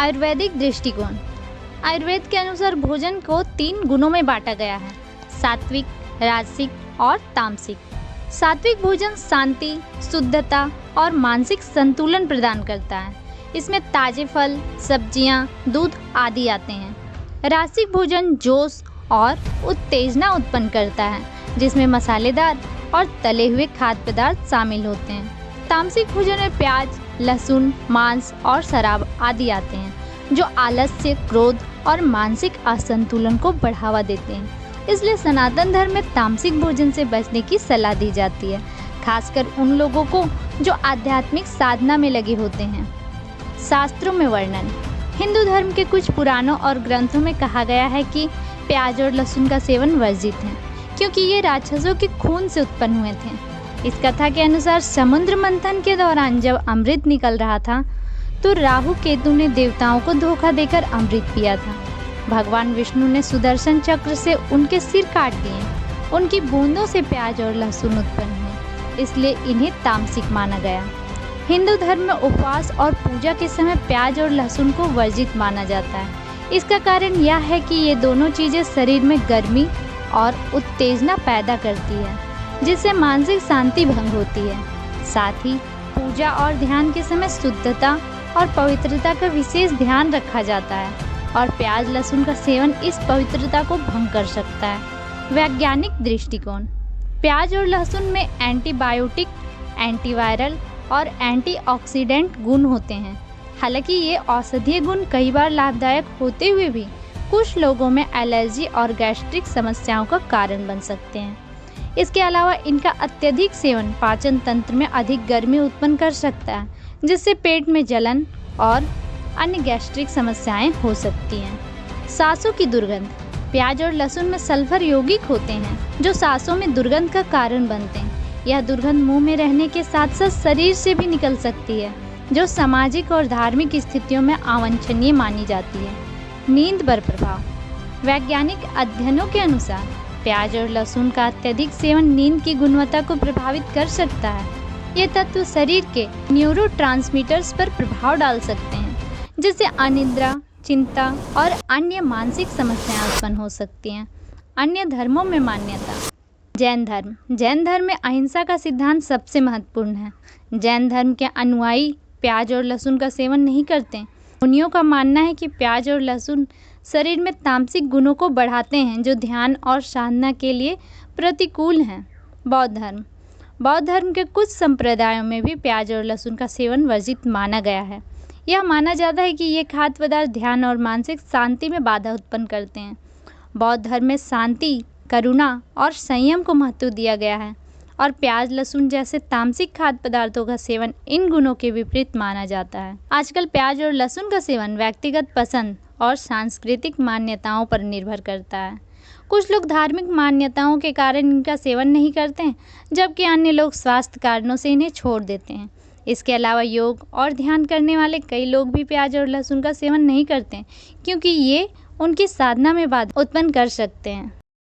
आयुर्वेदिक दृष्टिकोण। आयुर्वेद के अनुसार भोजन को 3 गुणों में बांटा गया है: सात्विक, राजसिक और तामसिक। सात्विक भोजन शांति, शुद्धता और मानसिक संतुलन प्रदान करता है। इसमें ताजे फल, सब्जियां, दूध आदि आते हैं। राजसिक भोजन जोश और उत्तेजना उत्पन्न करता है, जिसमें मसालेदार और तले हुए खाद्य पदार्थ शामिल होते हैं। तामसिक भोजन में प्याज, लहसुन, मांस और शराब आदि आते हैं, जो आलस्य, क्रोध और मानसिक असंतुलन को बढ़ावा देते हैं। इसलिए सनातन धर्म में तामसिक भोजन से बचने की सलाह दी जाती है, खासकर उन लोगों को जो आध्यात्मिक साधना में लगे होते हैं। शास्त्रों में वर्णन। हिंदू धर्म के कुछ पुराणों और ग्रंथों में कहा गया है कि प्याज और लहसुन का सेवन वर्जित है, क्योंकि ये राक्षसों के खून से उत्पन्न हुए थे। इस कथा के अनुसार समुद्र मंथन के दौरान जब अमृत निकल रहा था, तो राहु केतु ने देवताओं को धोखा देकर अमृत पिया था। भगवान विष्णु ने सुदर्शन चक्र से उनके सिर काट दिए। उनकी बूंदों से प्याज और लहसुन उत्पन्न हुए, इसलिए इन्हें तामसिक माना गया। हिंदू धर्म में उपवास और पूजा के समय प्याज और लहसुन को वर्जित माना जाता है। इसका कारण यह है कि ये दोनों चीज़ें शरीर में गर्मी और उत्तेजना पैदा करती है, जिससे मानसिक शांति भंग होती है। साथ ही पूजा और ध्यान के समय शुद्धता और पवित्रता का विशेष ध्यान रखा जाता है, और प्याज लहसुन का सेवन इस पवित्रता को भंग कर सकता है। वैज्ञानिक दृष्टिकोण। प्याज और लहसुन में एंटीबायोटिक, एंटीवायरल और एंटीऑक्सीडेंट गुण होते हैं। हालांकि ये औषधीय गुण कई बार लाभदायक होते हुए भी कुछ लोगों में एलर्जी और गैस्ट्रिक समस्याओं का कारण बन सकते हैं। इसके अलावा इनका अत्यधिक सेवन पाचन तंत्र में अधिक गर्मी उत्पन्न कर सकता है, जिससे पेट में जलन और अन्य गैस्ट्रिक समस्याएं हो सकती हैं। सांसों की दुर्गंध। प्याज और लहसुन में सल्फर यौगिक होते हैं, जो सांसों में दुर्गंध का कारण बनते हैं। यह दुर्गंध मुंह में रहने के साथ साथ शरीर से भी निकल सकती है, जो सामाजिक और धार्मिक स्थितियों में अवांछनीय मानी जाती है। नींद पर प्रभाव। वैज्ञानिक अध्ययनों के अनुसार प्याज और लहसुन का अत्यधिक सेवन नींद की गुणवत्ता को प्रभावित कर सकता है। ये तत्व शरीर के न्यूरोट्रांसमीटर्स पर प्रभाव डाल सकते हैं, जिससे अनिद्रा, चिंता और अन्य मानसिक समस्याएं उत्पन्न हो सकती हैं। अन्य धर्मों में मान्यता। जैन धर्म। जैन धर्म में अहिंसा का सिद्धांत सबसे महत्वपूर्ण है। जैन धर्म के अनुयायी प्याज और लहसुन का सेवन नहीं करते। मुनियों का मानना है कि प्याज और लहसुन शरीर में तामसिक गुणों को बढ़ाते हैं, जो ध्यान और साधना के लिए प्रतिकूल हैं। बौद्ध धर्म। बौद्ध धर्म के कुछ संप्रदायों में भी प्याज और लहसुन का सेवन वर्जित माना गया है। यह माना जाता है कि ये खाद्य पदार्थ ध्यान और मानसिक शांति में बाधा उत्पन्न करते हैं। बौद्ध धर्म में शांति, करुणा और संयम को महत्व दिया गया है, और प्याज लहसुन जैसे तामसिक खाद्य पदार्थों का सेवन इन गुणों के विपरीत माना जाता है। आजकल प्याज और लहसुन का सेवन व्यक्तिगत पसंद और सांस्कृतिक मान्यताओं पर निर्भर करता है। कुछ लोग धार्मिक मान्यताओं के कारण इनका सेवन नहीं करते हैं, जबकि अन्य लोग स्वास्थ्य कारणों से इन्हें छोड़ देते हैं। इसके अलावा योग और ध्यान करने वाले कई लोग भी प्याज और लहसुन का सेवन नहीं करते हैं, क्योंकि ये उनकी साधना में बाधा उत्पन्न कर सकते हैं।